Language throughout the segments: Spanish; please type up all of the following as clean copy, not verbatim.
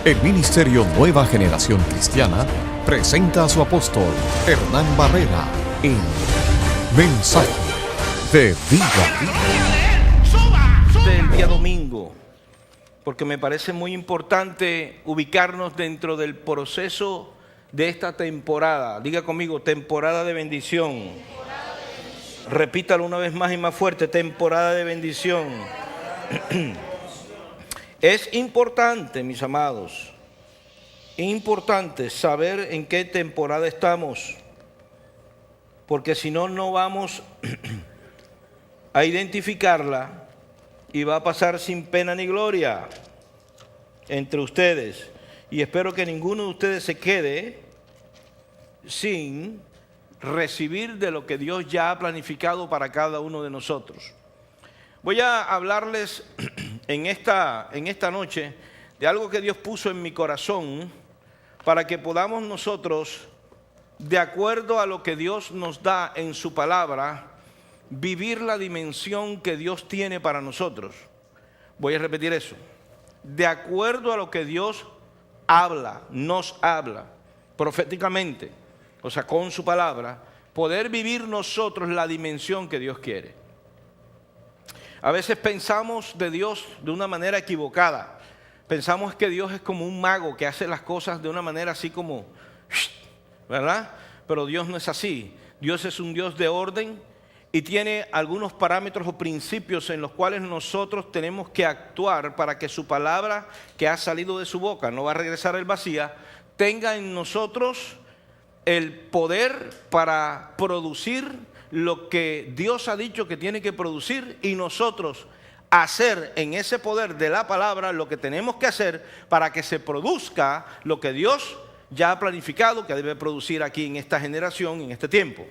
El Ministerio Nueva Generación Cristiana presenta a su apóstol Hernán Barrera en Mensaje de Vida. Del día domingo, porque me parece muy importante ubicarnos dentro del proceso de esta temporada. Diga conmigo, temporada de bendición. Repítalo una vez más y más fuerte, temporada de bendición. Es importante, mis amados, importante saber en qué temporada estamos, porque si no, no vamos a identificarla y va a pasar sin pena ni gloria entre ustedes. Y espero que ninguno de ustedes se quede sin recibir de lo que Dios ya ha planificado para cada uno de nosotros. Voy a hablarles en esta noche de algo que Dios puso en mi corazón para que podamos nosotros, de acuerdo a lo que Dios nos da en su palabra, vivir la dimensión que Dios tiene para nosotros. Voy a repetir eso. De acuerdo a lo que Dios nos habla proféticamente, o sea, con su palabra, poder vivir nosotros la dimensión que Dios quiere. A veces pensamos de Dios de una manera equivocada. Pensamos que Dios es como un mago que hace las cosas de una manera así como, ¿verdad? Pero Dios no es así. Dios es un Dios de orden y tiene algunos parámetros o principios en los cuales nosotros tenemos que actuar para que su palabra que ha salido de su boca, no va a regresar al vacío, tenga en nosotros el poder para producir lo que Dios ha dicho que tiene que producir y nosotros hacer en ese poder de la palabra lo que tenemos que hacer para que se produzca lo que Dios ya ha planificado que debe producir aquí en esta generación, en este tiempo.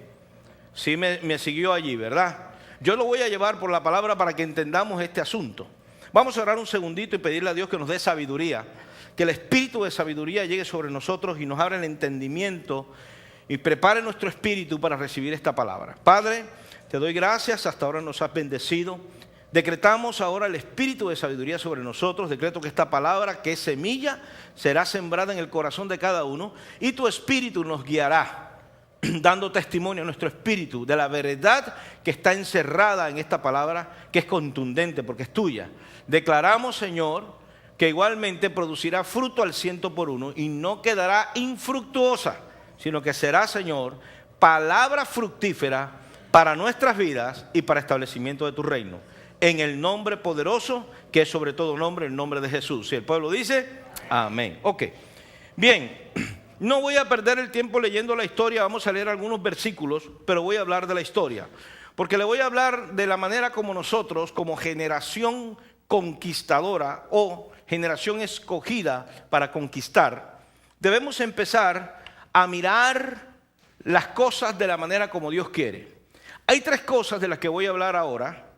Sí me siguió allí, ¿verdad? Yo lo voy a llevar por la palabra para que entendamos este asunto. Vamos a orar un segundito y pedirle a Dios que nos dé sabiduría, que el espíritu de sabiduría llegue sobre nosotros y nos abra el entendimiento y prepare nuestro espíritu para recibir esta palabra. Padre, te doy gracias, hasta ahora nos has bendecido. Decretamos ahora el espíritu de sabiduría sobre nosotros. Decreto que esta palabra, que es semilla, será sembrada en el corazón de cada uno y tu espíritu nos guiará, dando testimonio a nuestro espíritu de la verdad que está encerrada en esta palabra, que es contundente porque es tuya. Declaramos, Señor, que igualmente producirá fruto al 100% y no quedará infructuosa, sino que será, Señor, palabra fructífera para nuestras vidas y para establecimiento de tu reino. En el nombre poderoso, que es sobre todo nombre, el nombre de Jesús. Si el pueblo dice, amén. Ok, bien, no voy a perder el tiempo leyendo la historia, vamos a leer algunos versículos, pero voy a hablar de la historia. Porque le voy a hablar de la manera como nosotros, como generación conquistadora o generación escogida para conquistar, debemos empezar a mirar las cosas de la manera como Dios quiere. Hay tres cosas de las que voy a hablar ahora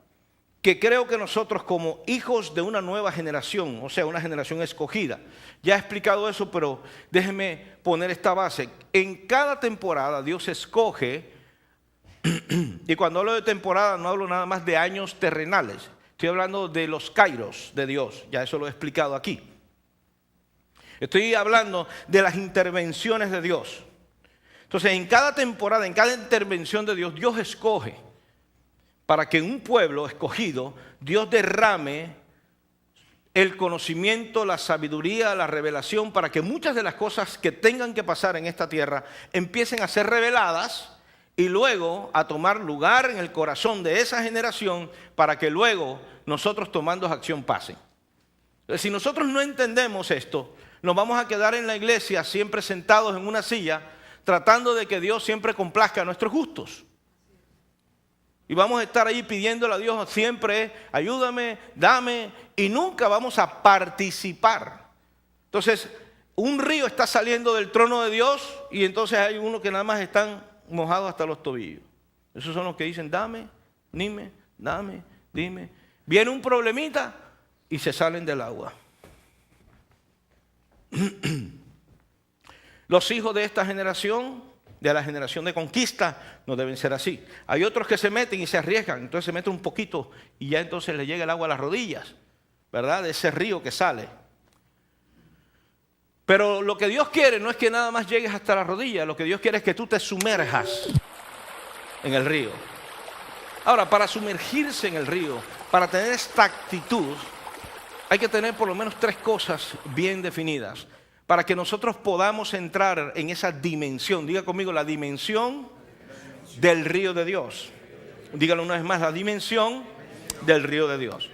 que creo que nosotros como hijos de una nueva generación, o sea, una generación escogida, ya he explicado eso, pero déjenme poner esta base. En cada temporada Dios escoge, y cuando hablo de temporada no hablo nada más de años terrenales, estoy hablando de los kairos de Dios, ya eso lo he explicado aquí. Estoy hablando de las intervenciones de Dios. Entonces, en cada temporada, en cada intervención de Dios, Dios escoge para que en un pueblo escogido, Dios derrame el conocimiento, la sabiduría, la revelación, para que muchas de las cosas que tengan que pasar en esta tierra empiecen a ser reveladas y luego a tomar lugar en el corazón de esa generación para que luego nosotros tomando acción pasen. Entonces, si nosotros no entendemos esto, nos vamos a quedar en la iglesia siempre sentados en una silla tratando de que Dios siempre complazca a nuestros gustos. Y vamos a estar ahí pidiéndole a Dios siempre, ayúdame, dame, y nunca vamos a participar. Entonces, un río está saliendo del trono de Dios y entonces hay unos que nada más están mojados hasta los tobillos. Esos son los que dicen, dame, dime, dame, dime. Viene un problemita y se salen del agua. Los hijos de esta generación, de la generación de conquista, no deben ser así. Hay otros que se meten y se arriesgan, entonces se meten un poquito y ya entonces le llega el agua a las rodillas, ¿verdad? De ese río que sale. Pero lo que Dios quiere no es que nada más llegues hasta la rodilla. Lo que Dios quiere es que tú te sumerjas en el río. Ahora, para sumergirse en el río, para tener esta actitud, hay que tener por lo menos 3 cosas bien definidas para que nosotros podamos entrar en esa dimensión. Diga conmigo, la dimensión del río de Dios. Dígalo una vez más, la dimensión del río de Dios.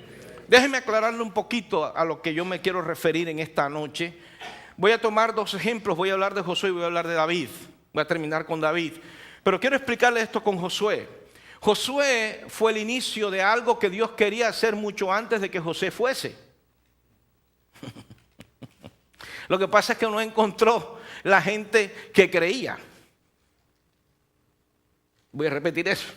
Déjeme aclararle un poquito a lo que yo me quiero referir en esta noche. Voy a tomar 2 ejemplos, voy a hablar de Josué y voy a hablar de David. Voy a terminar con David. Pero quiero explicarle esto con Josué. Josué fue el inicio de algo que Dios quería hacer mucho antes de que José fuese. Lo que pasa es que no encontró la gente que creía. Voy a repetir eso.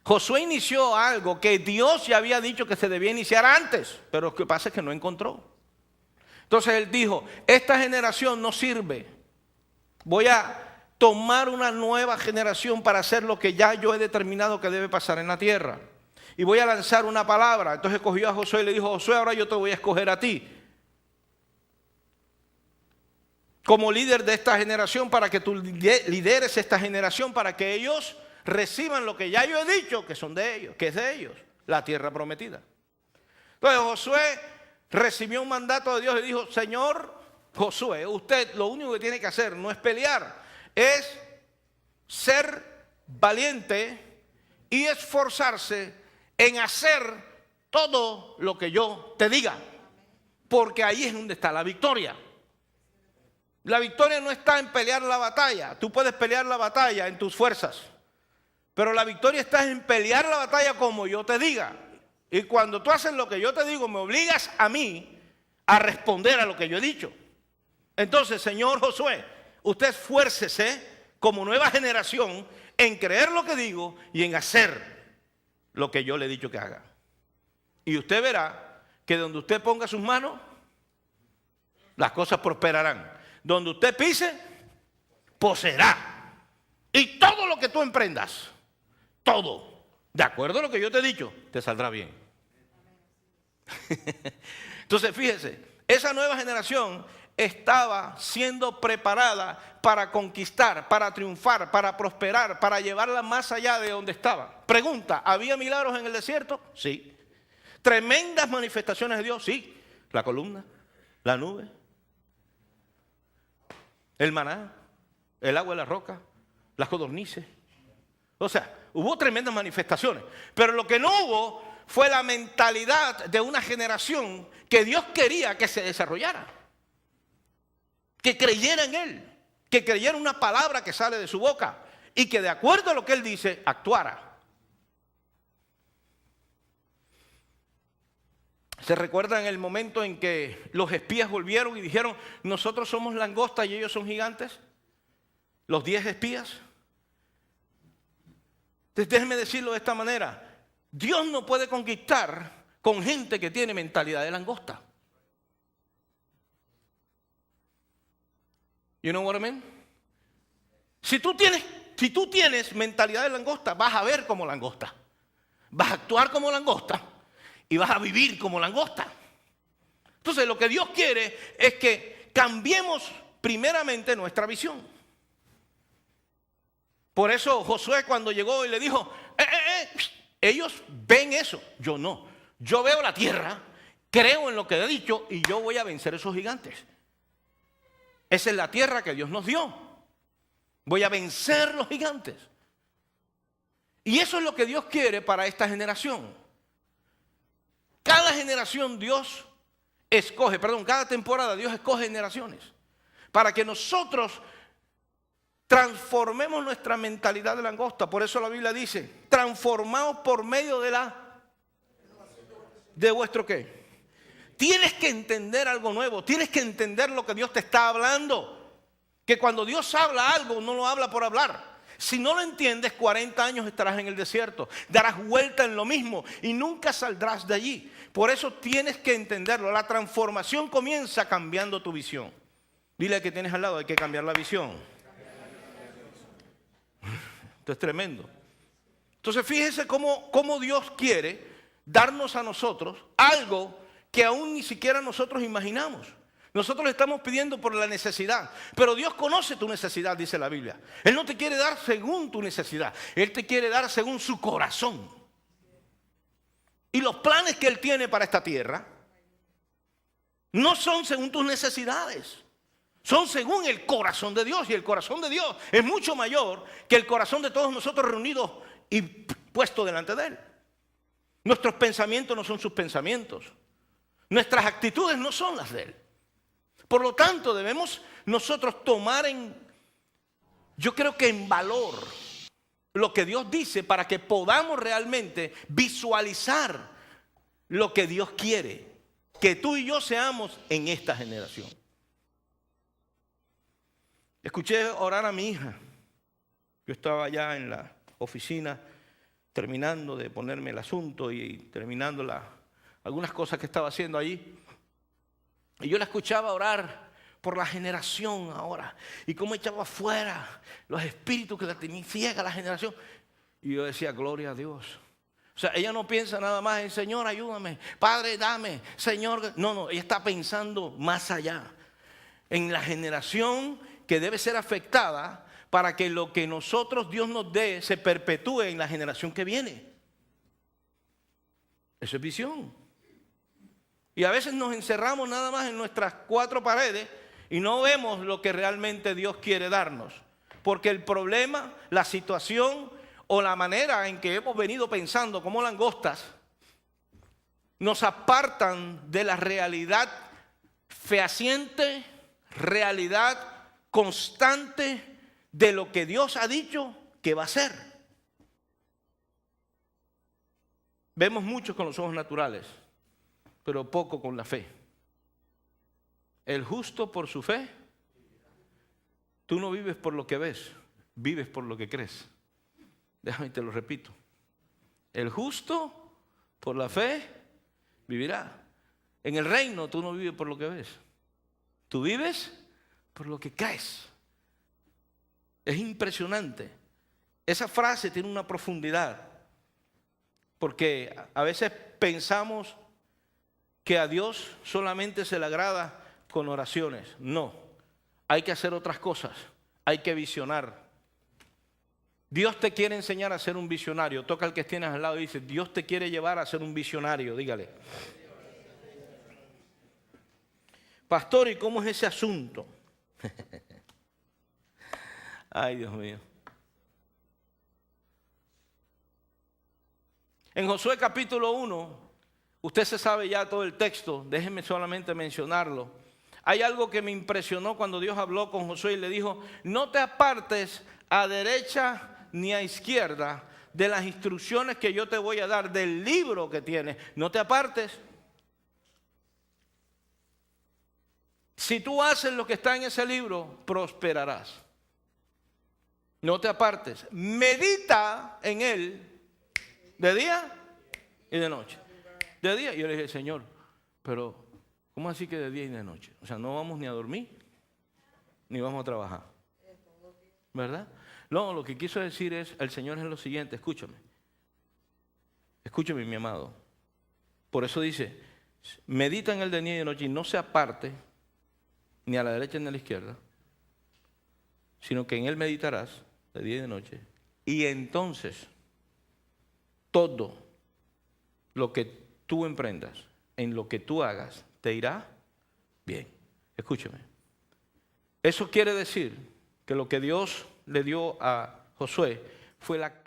Josué inició algo que Dios ya había dicho que se debía iniciar antes, pero lo que pasa es que no encontró. Entonces él dijo, esta generación no sirve. Voy a tomar una nueva generación para hacer lo que ya yo he determinado que debe pasar en la tierra. Y voy a lanzar una palabra. Entonces cogió a Josué y le dijo, Josué, ahora yo te voy a escoger a ti como líder de esta generación, para que tú lideres esta generación, para que ellos reciban lo que ya yo he dicho que son de ellos, que es de ellos, la tierra prometida. Entonces Josué recibió un mandato de Dios y dijo, Señor Josué, usted lo único que tiene que hacer no es pelear, es ser valiente y esforzarse en hacer todo lo que yo te diga, porque ahí es donde está la victoria. La victoria no está en pelear la batalla. Tú puedes pelear la batalla en tus fuerzas, pero la victoria está en pelear la batalla como yo te diga. Y cuando tú haces lo que yo te digo, me obligas a mí a responder a lo que yo he dicho. Entonces, señor Josué, usted esfuércese como nueva generación en creer lo que digo y en hacer lo que yo le he dicho que haga. Y usted verá que donde usted ponga sus manos, las cosas prosperarán. Donde usted pise, poseerá. Y todo lo que tú emprendas, todo, de acuerdo a lo que yo te he dicho, te saldrá bien. Entonces, fíjese, esa nueva generación estaba siendo preparada para conquistar, para triunfar, para prosperar, para llevarla más allá de donde estaba. Pregunta, ¿había milagros en el desierto? Sí. ¿Tremendas manifestaciones de Dios? Sí. La columna, la nube, el maná, el agua de la roca, las codornices. O sea, hubo tremendas manifestaciones. Pero lo que no hubo fue la mentalidad de una generación que Dios quería que se desarrollara. Que creyera en Él. Que creyera una palabra que sale de su boca. Y que de acuerdo a lo que Él dice, actuara. ¿Se recuerdan el momento en que los espías volvieron y dijeron, nosotros somos langostas y ellos son gigantes? Los 10 espías. Entonces déjenme decirlo de esta manera. Dios no puede conquistar con gente que tiene mentalidad de langosta. You know what I mean? Si tú tienes mentalidad de langosta, vas a ver como langosta. Vas a actuar como langosta. Y vas a vivir como langosta. Entonces lo que Dios quiere es que cambiemos primeramente nuestra visión. Por eso Josué cuando llegó y le dijo, ellos ven eso, yo no. Yo veo la tierra, creo en lo que he dicho y yo voy a vencer esos gigantes. Esa es la tierra que Dios nos dio. Voy a vencer los gigantes. Y eso es lo que Dios quiere para esta generación. Cada generación cada temporada Dios escoge generaciones para que nosotros transformemos nuestra mentalidad de langosta. Por eso la Biblia dice, transformaos por medio de vuestro ¿qué? Tienes que entender algo nuevo, tienes que entender lo que Dios te está hablando. Que cuando Dios habla algo, no lo habla por hablar. Si no lo entiendes, 40 años estarás en el desierto, darás vuelta en lo mismo y nunca saldrás de allí. Por eso tienes que entenderlo. La transformación comienza cambiando tu visión. Dile al que tienes al lado, hay que cambiar la visión. Esto es tremendo. Entonces fíjese cómo Dios quiere darnos a nosotros algo que aún ni siquiera nosotros imaginamos. Nosotros le estamos pidiendo por la necesidad, pero Dios conoce tu necesidad, dice la Biblia. Él no te quiere dar según tu necesidad, Él te quiere dar según su corazón. Y los planes que Él tiene para esta tierra no son según tus necesidades, son según el corazón de Dios. Y el corazón de Dios es mucho mayor que el corazón de todos nosotros reunidos y puestos delante de Él. Nuestros pensamientos no son sus pensamientos, nuestras actitudes no son las de Él. Por lo tanto, debemos nosotros tomar yo creo que en valor lo que Dios dice para que podamos realmente visualizar lo que Dios quiere que tú y yo seamos en esta generación. Escuché orar a mi hija. Yo estaba allá en la oficina terminando de ponerme el asunto y terminando algunas cosas que estaba haciendo allí. Y yo la escuchaba orar por la generación ahora. Y cómo echaba afuera los espíritus que la tenían ciega la generación. Y yo decía, gloria a Dios. O sea, ella no piensa nada más en Señor, ayúdame. Padre, dame. Señor. No, ella está pensando más allá. En la generación que debe ser afectada para que lo que nosotros, Dios nos dé, se perpetúe en la generación que viene. Eso es visión. Y a veces nos encerramos nada más en nuestras cuatro paredes y no vemos lo que realmente Dios quiere darnos. Porque el problema, la situación o la manera en que hemos venido pensando como langostas nos apartan de la realidad fehaciente, realidad constante de lo que Dios ha dicho que va a ser. Vemos mucho con los ojos naturales, pero poco con la fe. El justo por su fe, tú no vives por lo que ves, vives por lo que crees. Déjame te lo repito. El justo por la fe vivirá. En el reino tú no vives por lo que ves, tú vives por lo que crees. Es impresionante. Esa frase tiene una profundidad, porque a veces pensamos que a Dios solamente se le agrada con oraciones. No, hay que hacer otras cosas, hay que visionar. Dios te quiere enseñar a ser un visionario. Toca al que tienes al lado y dice, Dios te quiere llevar a ser un visionario, dígale. Pastor, ¿y cómo es ese asunto? Ay, Dios mío. En Josué capítulo 1, usted se sabe ya todo el texto, déjenme solamente mencionarlo. Hay algo que me impresionó cuando Dios habló con Josué y le dijo, no te apartes a derecha ni a izquierda de las instrucciones que yo te voy a dar, del libro que tienes. No te apartes. Si tú haces lo que está en ese libro, prosperarás. No te apartes. Medita en él de día y de noche. De día, yo le dije, Señor, pero ¿cómo así que de día y de noche? O sea, no vamos ni a dormir, ni vamos a trabajar. ¿Verdad? No, lo que quiso decir el Señor es lo siguiente, escúchame. Escúchame, mi amado. Por eso dice, medita en él de día y de noche y no se aparte ni a la derecha ni a la izquierda, sino que en él meditarás de día y de noche. Y entonces, todo lo que tú emprendas, en lo que tú hagas, te irá bien. Escúchame. Eso quiere decir que lo que Dios le dio a Josué fue la clave.